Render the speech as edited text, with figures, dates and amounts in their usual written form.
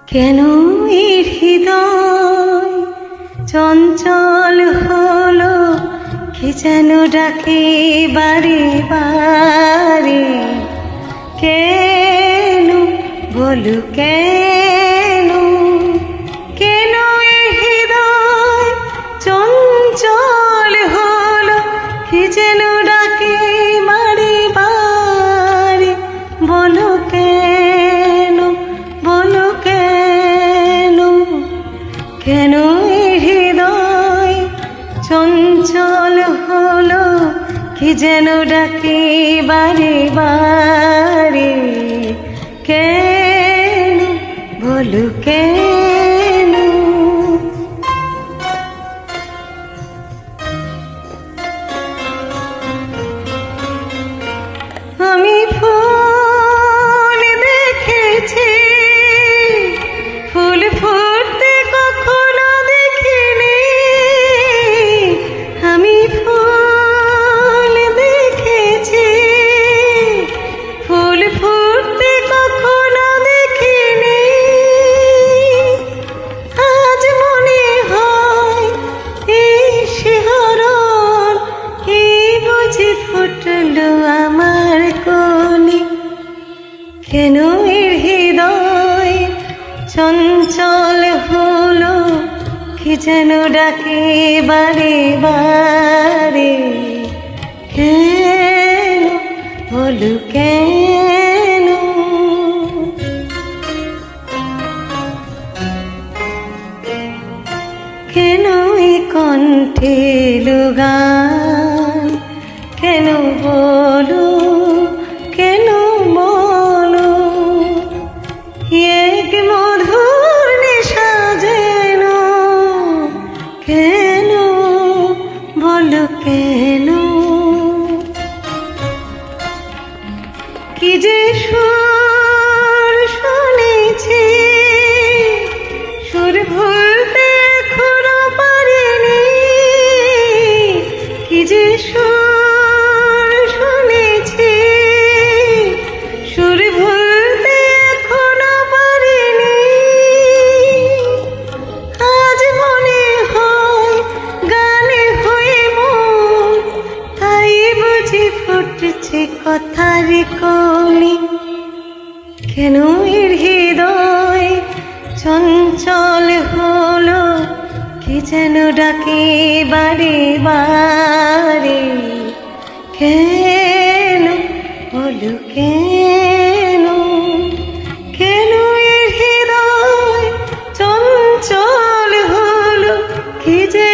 কেন এই হৃদয় চঞ্চল হলো, কে যেন ডাকে বারে বারে। কেন বলো কেন, কেন এই হৃদয় চঞ্চল হলো, কে যেন ডাকে বারে বারে। বলো কেন, বলো কেন, কেন এই হৃদয় চঞ্চল হলো, কে যেন ডাকে বারে বারে। কেন বলো কেন। আমি ফুল দেখেছি, ফুল ফুটতে কখনো দেখিনি। আমি ফুল দেখেছি, ফুল ফুটতে কখনো দেখিনি। আজ মনে হয় এই শিহরণ, এই বুঝি ফুটলো আমার কোণে। কেন এর হৃদয় চঞ্চল হলো, কে যেন ডাকে বারে বারে। কেন বলো কেন। কেন এই কণ্ঠে গান, কেন বলো, কেন বলো। এক মধুর নেশা যেন, কেন বলো কেন। কি যে সুর শুনেছি, সুর ভুলতে এখনো পারিনি। কি যে সুর শুনেছি, সুর ভুলতে এখনো পারিনি। আজ মনে হয় গানে হয়ে মন, তাই বুঝি ফুটছে কথার কলি। কেন এর হৃদয় চঞ্চল হলো, কে যেন ডাকে বারে বারে। কেন বলো কেন, কেন এর হৃদয় চঞ্চল হলো, কে যেন